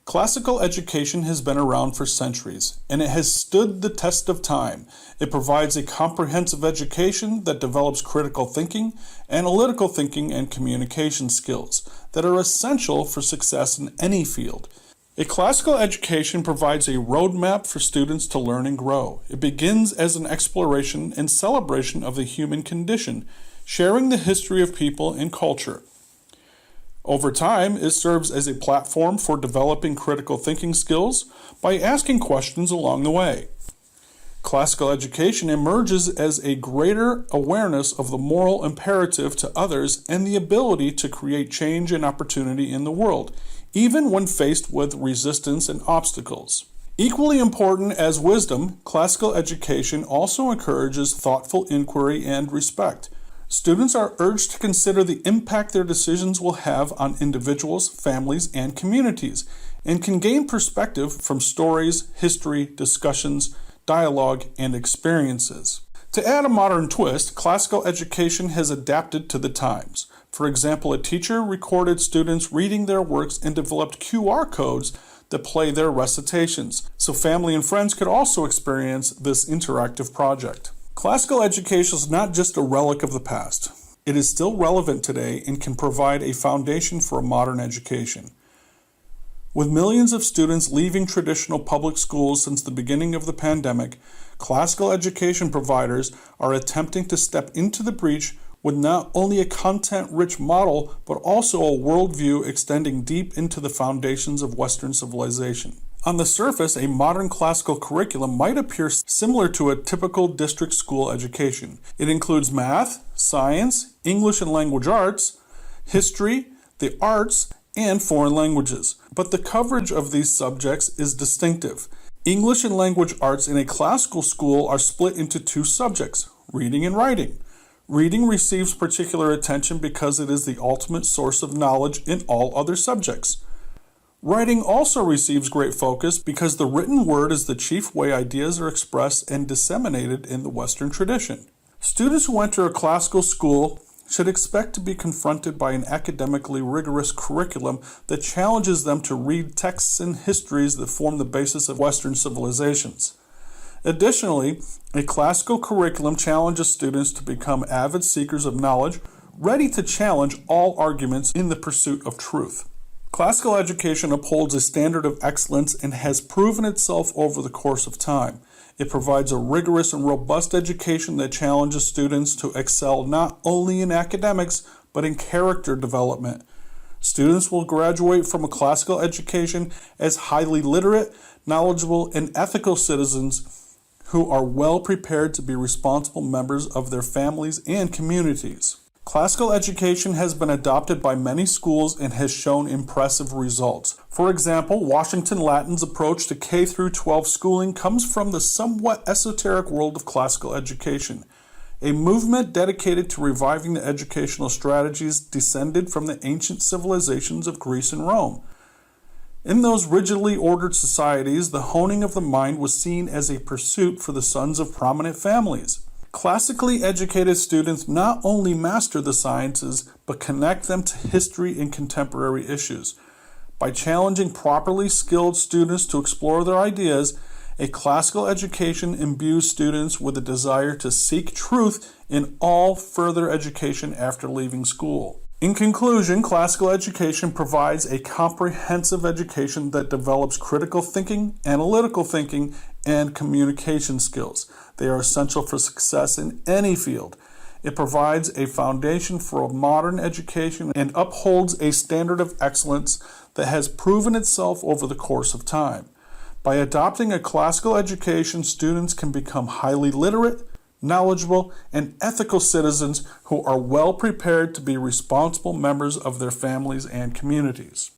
Classical education has been around for centuries, and it has stood the test of time. It provides a comprehensive education that develops critical thinking, analytical thinking, and communication skills that are essential for success in any field. A classical education provides a roadmap for students to learn and grow. It begins as an exploration and celebration of the human condition, sharing the history of people and culture. Over time, it serves as a platform for developing critical thinking skills by asking questions along the way. Classical education emerges as a greater awareness of the moral imperative to others and the ability to create change and opportunity in the world, even when faced with resistance and obstacles. Equally important as wisdom, classical education also encourages thoughtful inquiry and respect. Students are urged to consider the impact their decisions will have on individuals, families, and communities, and can gain perspective from stories, history, discussions, dialogue, and experiences. To add a modern twist, classical education has adapted to the times. For example, a teacher recorded students reading their works and developed QR codes that play their recitations, so family and friends could also experience this interactive project. Classical education is not just a relic of the past. It is still relevant today and can provide a foundation for a modern education. With millions of students leaving traditional public schools since the beginning of the pandemic, classical education providers are attempting to step into the breach with not only a content-rich model, but also a worldview extending deep into the foundations of Western civilization. On the surface, a modern classical curriculum might appear similar to a typical district school education. It includes math, science, English and language arts, history, the arts, and foreign languages. But the coverage of these subjects is distinctive. English and language arts in a classical school are split into two subjects, reading and writing. Reading receives particular attention because it is the ultimate source of knowledge in all other subjects. Writing also receives great focus because the written word is the chief way ideas are expressed and disseminated in the Western tradition. Students who enter a classical school should expect to be confronted by an academically rigorous curriculum that challenges them to read texts and histories that form the basis of Western civilizations. Additionally, a classical curriculum challenges students to become avid seekers of knowledge, ready to challenge all arguments in the pursuit of truth. Classical education upholds a standard of excellence and has proven itself over the course of time. It provides a rigorous and robust education that challenges students to excel not only in academics, but in character development. Students will graduate from a classical education as highly literate, knowledgeable, and ethical citizens who are well prepared to be responsible members of their families and communities. Classical education has been adopted by many schools and has shown impressive results. For example, Washington Latin's approach to K-12 schooling comes from the somewhat esoteric world of classical education, a movement dedicated to reviving the educational strategies descended from the ancient civilizations of Greece and Rome. In those rigidly ordered societies, the honing of the mind was seen as a pursuit for the sons of prominent families. Classically educated students not only master the sciences, but connect them to history and contemporary issues. By challenging properly skilled students to explore their ideas, a classical education imbues students with a desire to seek truth in all further education after leaving school. In conclusion, classical education provides a comprehensive education that develops critical thinking, analytical thinking, and communication skills. They are essential for success in any field. It provides a foundation for a modern education and upholds a standard of excellence that has proven itself over the course of time. By adopting a classical education, students can become highly literate, knowledgeable, and ethical citizens who are well prepared to be responsible members of their families and communities.